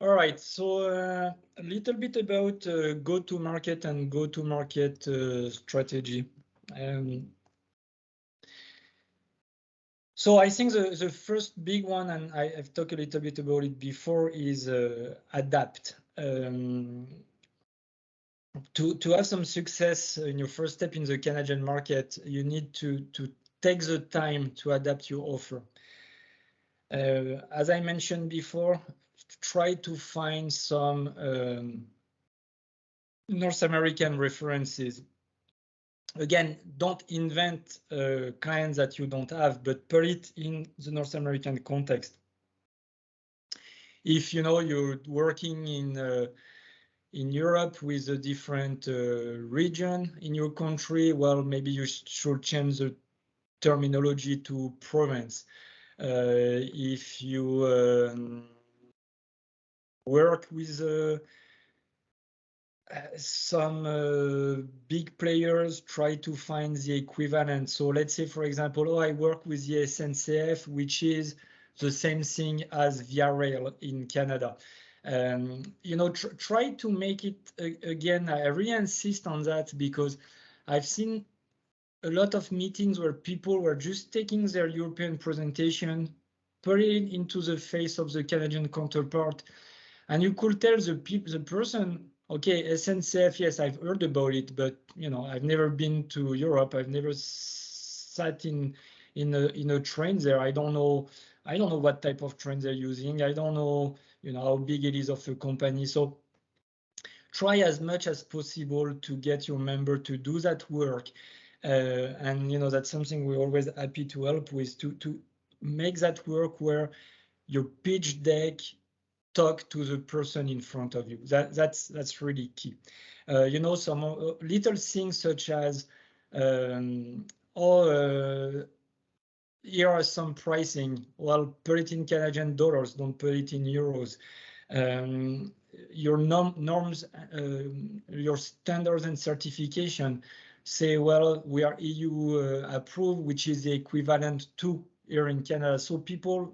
All right, so a little bit about go-to-market and go-to-market strategy. So I think the first big one, and I've talked a little bit about it before, is adapt. To have some success in your first step in the Canadian market, you need to take the time to adapt your offer. As I mentioned before, try to find some North American references. Again, don't invent clients that you don't have, but put it in the North American context. If you know you're working in Europe with a different region in your country, well, maybe you should change the terminology to province. If you work with some big players, try to find the equivalent. So let's say, for example, I work with the SNCF, which is the same thing as Via Rail in Canada. You know, try to make it again. I really insist on that because I've seen a lot of meetings where people were just taking their European presentation, putting it into the face of the Canadian counterpart, and you could tell the person, okay, SNCF, yes, I've heard about it, but you know, I've never been to Europe. I've never sat in a train there. I don't know what type of train they're using. I don't know, you know, how big it is of a company. So try as much as possible to get your member to do that work. And you know, that's something we're always happy to help with, to make that work where your pitch deck talk to the person in front of you. That's really key. You know, some little things such as, here are some pricing. Well, put it in Canadian dollars, don't put it in euros. Your norms, your standards and certification say, well, we are EU approved, which is the equivalent to here in Canada. So people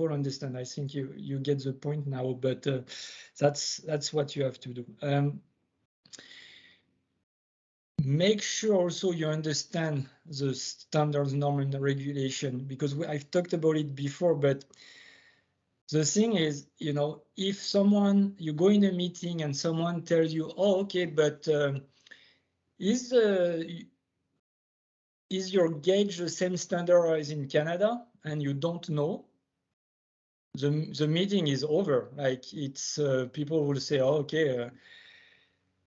understand. I think you get the point now, but that's what you have to do. Make sure also you understand the standards, norm, and regulation, because I've talked about it before, but the thing is, you know, if you go in a meeting and someone tells you, oh, okay, but is your gauge the same standard as in Canada, and you don't know, the meeting is over. Like, it's people will say, oh, okay,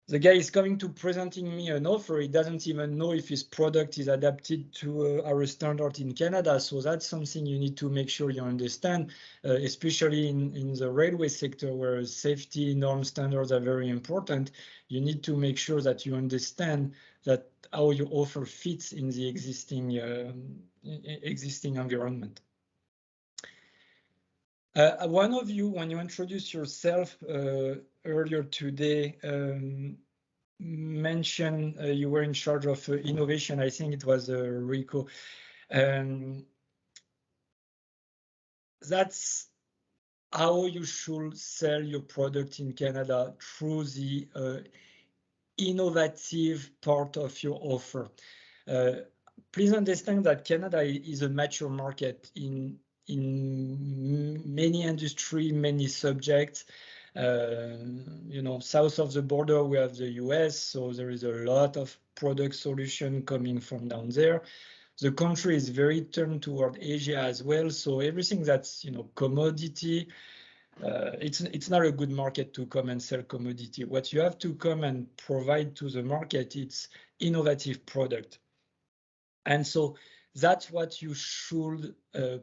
the guy is coming to presenting me an offer. He doesn't even know if his product is adapted to our standard in Canada. So that's something you need to make sure you understand, especially in the railway sector where safety norm standards are very important. You need to make sure that you understand that how your offer fits in the existing environment. One of you, when you introduced yourself earlier today, mentioned you were in charge of innovation. I think it was Rico. That's how you should sell your product in Canada, through the innovative part of your offer. Please understand that Canada is a mature market in many industry, many subjects. You know, south of the border we have the US, so there is a lot of product solution coming from down there. The country is very turned toward Asia as well, so everything that's, you know, commodity, it's not a good market to come and sell commodity. What you have to come and provide to the market, it's innovative product. And so that's what you should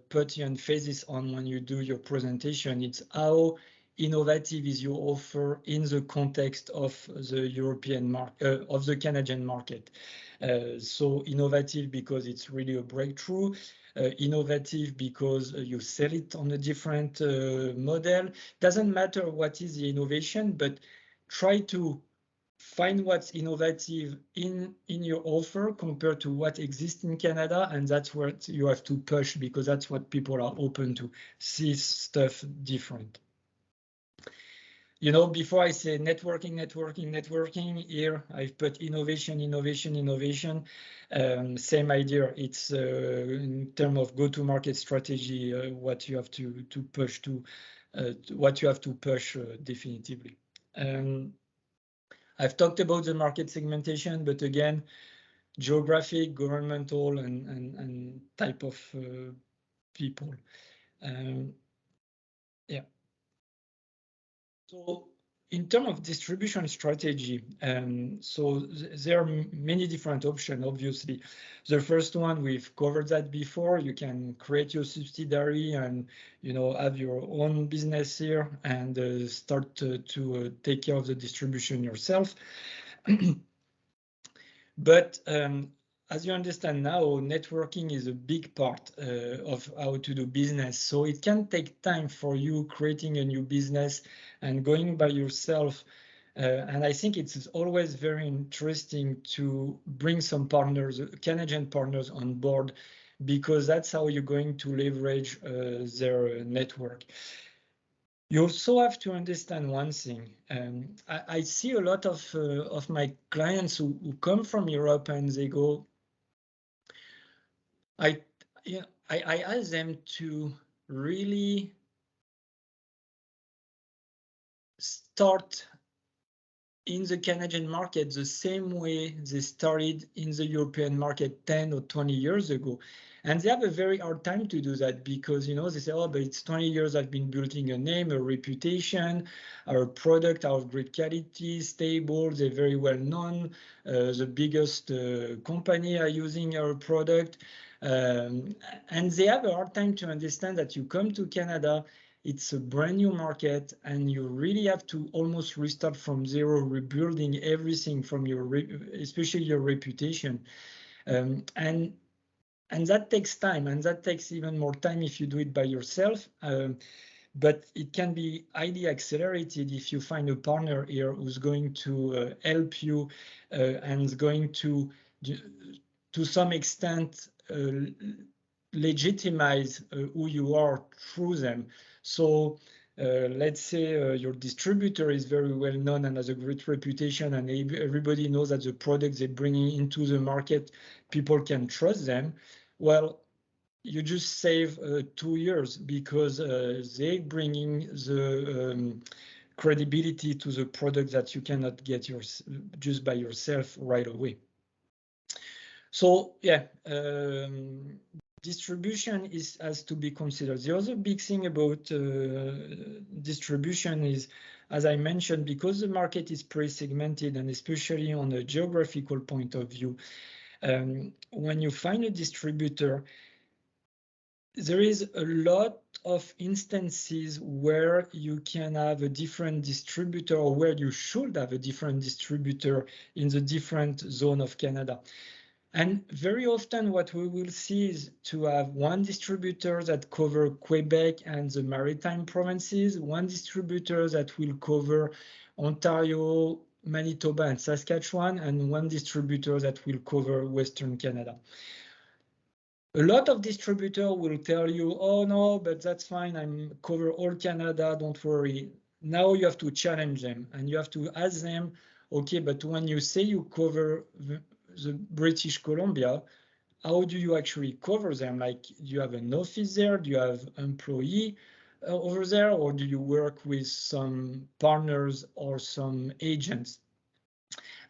put your emphasis on when you do your presentation. It's how innovative is your offer in the context of the European market, of the Canadian market. So innovative because it's really a breakthrough. Innovative because you sell it on a different model. Doesn't matter what is the innovation, but try to find what's innovative in your offer compared to what exists in Canada, and that's what you have to push, because that's what people are open to, see stuff different. You know, before I say networking, here I've put innovation. Same idea. It's in terms of go-to-market strategy, what you have to push definitively. I've talked about the market segmentation, but again, geographic, governmental, and type of people. Yeah. So in terms of distribution strategy, so there are many different options, obviously. The first one, we've covered that before. You can create your subsidiary and, you know, have your own business here and start to take care of the distribution yourself. But as you understand now, networking is a big part of how to do business. So it can take time for you creating a new business and going by yourself. And I think it's always very interesting to bring some partners, Canadian partners on board, because that's how you're going to leverage their network. You also have to understand one thing. I see a lot of my clients who come from Europe and they go, I ask them to really start in the Canadian market the same way they started in the European market 10 or 20 years ago. And they have a very hard time to do that because, you know, they say, oh, but it's 20 years I've been building a name, a reputation, our product, our great quality, stable, they're very well known. The biggest company are using our product. And they have a hard time to understand that you come to Canada, it's a brand new market, and you really have to almost restart from zero, rebuilding everything from especially your reputation. And that takes time, and that takes even more time if you do it by yourself. But it can be highly accelerated if you find a partner here who's going to help you and is going to some extent, legitimize who you are through them. So let's say your distributor is very well known and has a great reputation, and everybody knows that the products they're bringing into the market, people can trust them. Well, you just save 2 years because they're bringing the credibility to the product that you cannot get just by yourself right away. So yeah, distribution has to be considered. The other big thing about distribution is, as I mentioned, because the market is pretty segmented, and especially on a geographical point of view, when you find a distributor, there is a lot of instances where you can have a different distributor, or where you should have a different distributor in the different zone of Canada. And very often what we will see is to have one distributor that cover Quebec and the maritime provinces, one distributor that will cover Ontario, Manitoba, and Saskatchewan, and one distributor that will cover Western Canada. A lot of distributors will tell you, oh no, but that's fine, I'm cover all Canada, don't worry. Now you have to challenge them, and you have to ask them, okay, but when you say you cover the British Columbia, how do you actually cover them? Like, do you have an office there? Do you have employee over there? Or do you work with some partners or some agents?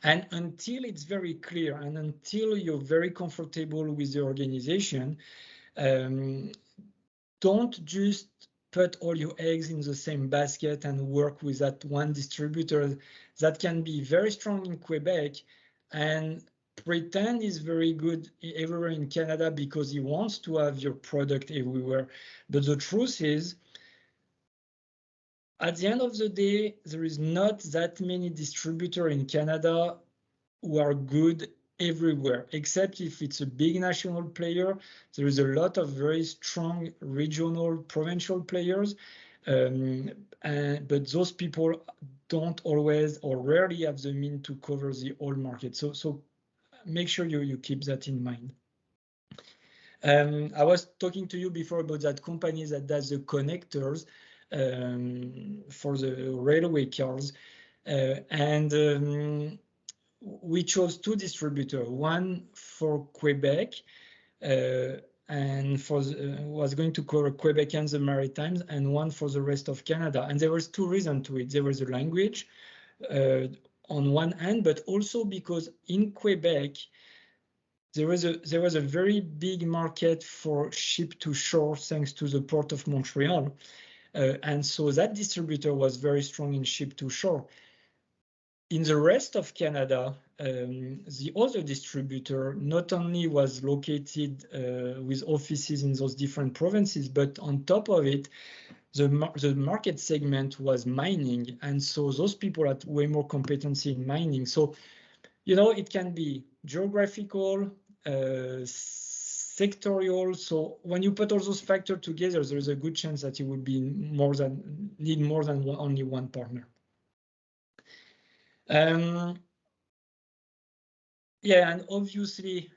And until it's very clear, and until you're very comfortable with the organization, don't just put all your eggs in the same basket and work with that one distributor that can be very strong in Quebec and pretend is very good everywhere in Canada because he wants to have your product everywhere. But the truth is, at the end of the day, there is not that many distributors in Canada who are good everywhere, except if it's a big national player. There is a lot of very strong regional, provincial players, but those people don't always or rarely have the means to cover the whole market. So make sure you keep that in mind. I was talking to you before about that company that does the connectors. for the railway cars. And we chose two distributors, one for Quebec, and was going to cover Quebec and the Maritimes, and one for the rest of Canada. And there was two reasons to it. There was the language on one hand, but also because in Quebec, there was a very big market for ship to shore thanks to the Port of Montreal. And so that distributor was very strong in ship to shore. In the rest of Canada, the other distributor not only was located with offices in those different provinces, but on top of it, the market segment was mining. And so those people had way more competency in mining. So, you know, it can be geographical, sectorial. So when you put all those factors together, there's a good chance that you would be need more than only one partner. Yeah, and obviously,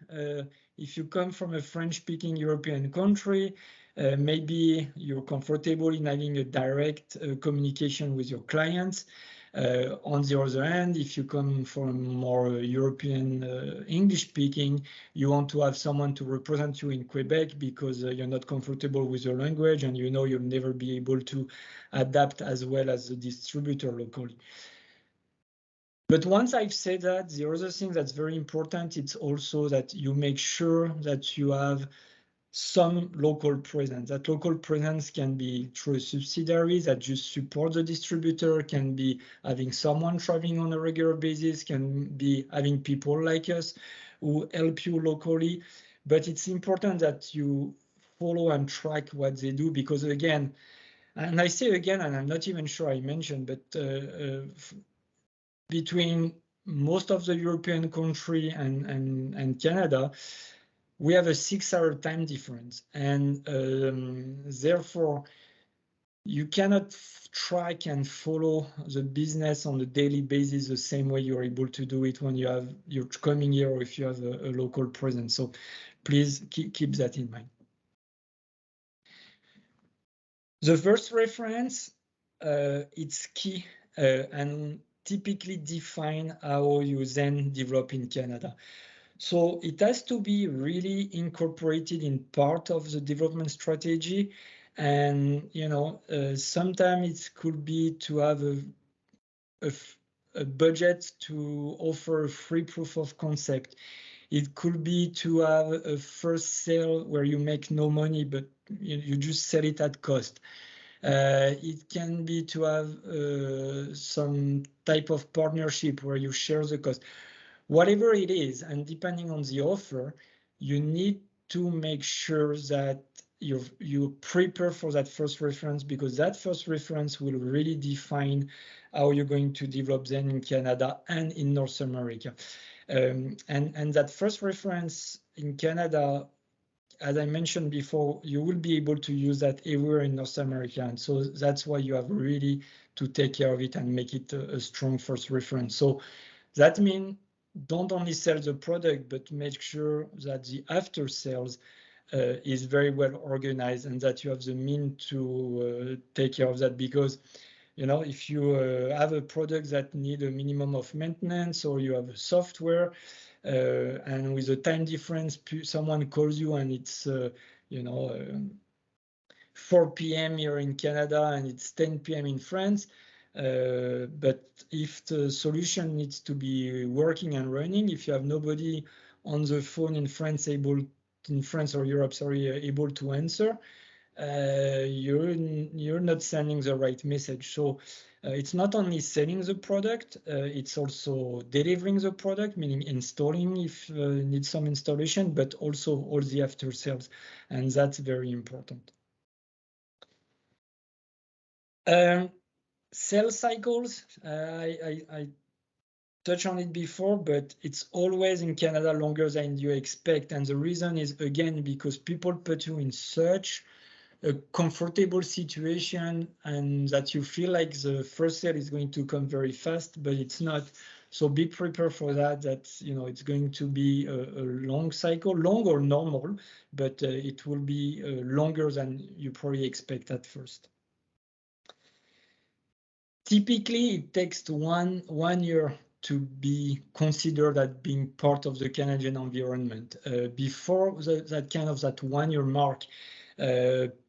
if you come from a French-speaking European country, maybe you're comfortable in having a direct communication with your clients. On the other hand, if you come from more European English-speaking, you want to have someone to represent you in Quebec because you're not comfortable with your language and you know you'll never be able to adapt as well as the distributor locally. But once I've said that, the other thing that's very important, it's also that you make sure that you have some local presence. That local presence can be through a subsidiary that just support the distributor, can be having someone traveling on a regular basis, can be having people like us who help you locally. But it's important that you follow and track what they do, because again, and I say again, and I'm not even sure I mentioned, but between most of the European country and Canada, we have a 6-hour time difference. And therefore, you cannot track and follow the business on a daily basis the same way you're able to do it when you're coming here or if you have a local presence. So please keep that in mind. The first reference, it's key and typically define how you then develop in Canada. So it has to be really incorporated in part of the development strategy. And, you know, sometimes it could be to have a budget to offer a free proof of concept. It could be to have a first sale where you make no money, but you just sell it at cost. It can be to have some type of partnership where you share the cost. Whatever it is, and depending on the offer, you need to make sure that you prepare for that first reference, because that first reference will really define how you're going to develop then in Canada and in North America. And that first reference in Canada, as I mentioned before, you will be able to use that everywhere in North America. And so that's why you have really to take care of it and make it a strong first reference. So that means don't only sell the product, but make sure that the after sales is very well organized and that you have the means to take care of that. Because, you know, if you have a product that needs a minimum of maintenance, or you have a software, and with a time difference, someone calls you and it's, you know, 4 p.m. here in Canada and it's 10 p.m. in France. But if the solution needs to be working and running, if you have nobody on the phone in France or Europe, able to answer, you're not sending the right message. So it's not only selling the product, it's also delivering the product, meaning installing if need some installation, but also all the after sales, and that's very important. Sales cycles, I touched on it before, but it's always in Canada longer than you expect. And the reason is, again, because people put you in such a comfortable situation and that you feel like the first sale is going to come very fast, but it's not. So be prepared for that, you know, it's going to be a long cycle, long or normal, but it will be longer than you probably expect at first. typically it takes one year to be considered as being part of the Canadian environment. Before that 1 year mark,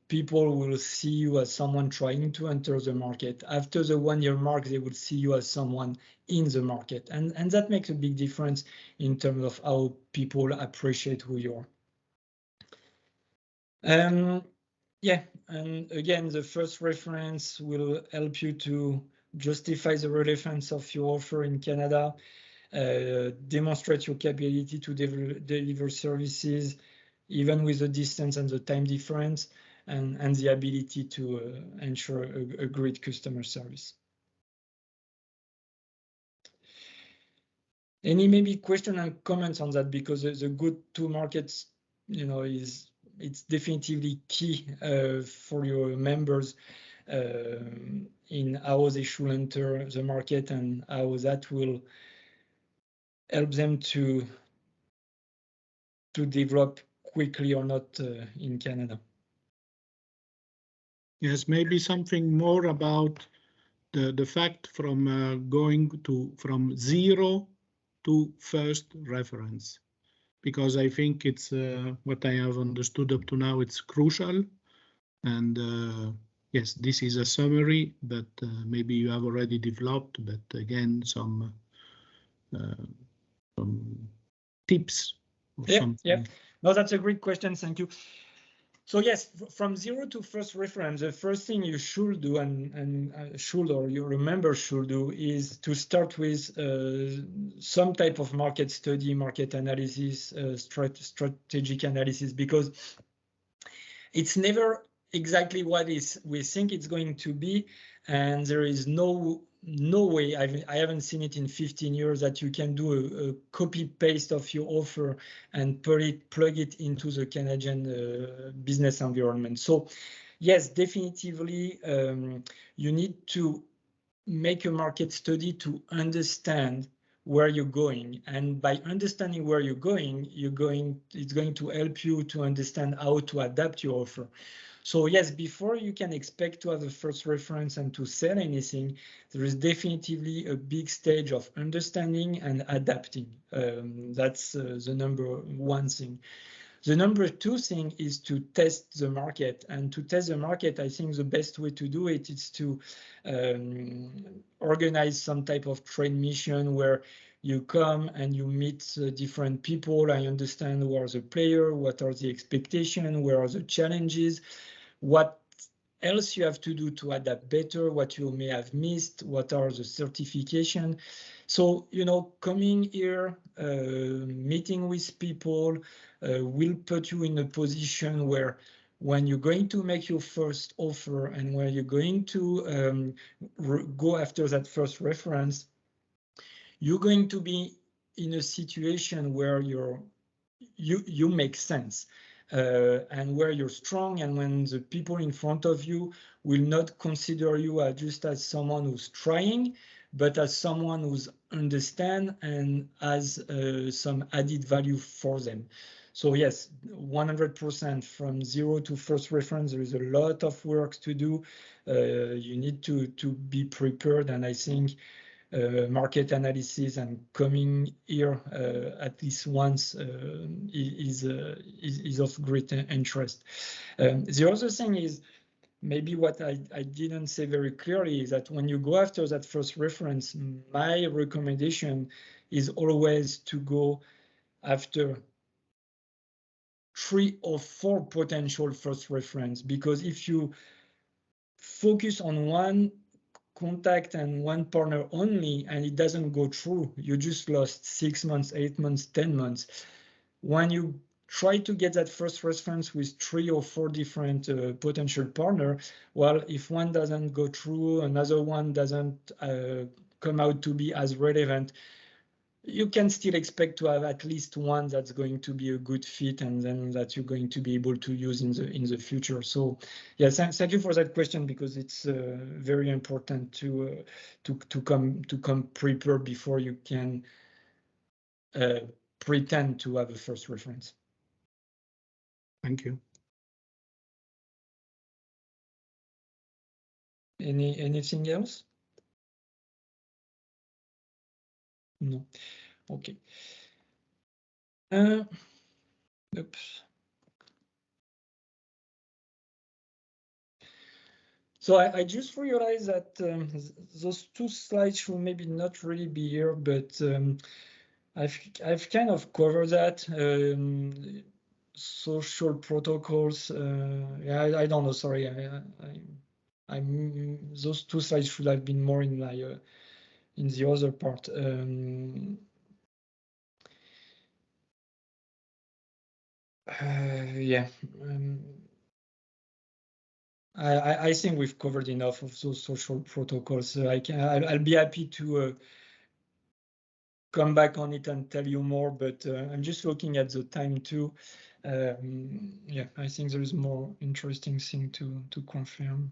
people will see you as someone trying to enter the market. After the 1 year mark, they will see you as someone in the market. And that makes a big difference in terms of how people appreciate who you are. Yeah, and again, the first reference will help you to justify the relevance of your offer in Canada, demonstrate your capability to deliver services, even with the distance and the time difference, and the ability to ensure a great customer service. Any maybe question and comments on that, because the good to markets, it's definitively key for your members in how they should enter the market and how that will help them to develop quickly or not in Canada. Yes, maybe something more about the fact from going from zero to first reference, because I think it's what I have understood up to now, it's crucial. And yes, this is a summary, but maybe you have already developed, but again, some tips or something. Yeah, no, that's a great question. Thank you. So yes, from zero to first reference, the first thing you should do and your member should do is to start with some type of market study, market analysis, strategic analysis, because it's never exactly what we think it's going to be, and there is no way, I haven't seen it in 15 years, that you can do a copy paste of your offer and plug it into the Canadian business environment. So yes, definitively you need to make a market study to understand where you're going, and by understanding where you're going, it's going to help you to understand how to adapt your offer. So yes, before you can expect to have a first reference and to sell anything, there is definitively a big stage of understanding and adapting. That's the number one thing. The number two thing is to test the market. And to test the market, I think the best way to do it is to organize some type of trade mission where you come and you meet different people. I understand who are the players, what are the expectations, where are the challenges, what else you have to do to adapt better, what you may have missed, what are the certification. So, coming here, meeting with people will put you in a position where when you're going to make your first offer and where you're going to go after that first reference, you're going to be in a situation where you make sense. And where you're strong, and when the people in front of you will not consider you just as someone who's trying, but as someone who's understand and has some added value for them. So yes, 100% from zero to first reference, there is a lot of work to do. You need to be prepared, and I think market analysis and coming here at least once is of great interest. The other thing is, maybe what I didn't say very clearly, is that when you go after that first reference, my recommendation is always to go after 3 or 4 potential first reference, because if you focus on one contact and one partner only, and it doesn't go through, you just lost 6 months, 8 months, 10 months. When you try to get that first reference with 3 or 4 different potential partner, well, if one doesn't go through, another one doesn't come out to be as relevant, you can still expect to have at least one that's going to be a good fit, and then that you're going to be able to use in the future. So yes, thank you for that question, because it's very important to come prepared before you can pretend to have a first reference. Thank you. Anything else? No. Okay. Oops. So I just realized that those two slides should maybe not really be here, but I've kind of covered that. Social protocols. Yeah, I don't know. Sorry, those two slides should have been more in my in the other part. Yeah. I think we've covered enough of those social protocols. I'll be happy to come back on it and tell you more, but I'm just looking at the time too. Yeah, I think there is more interesting thing to confirm.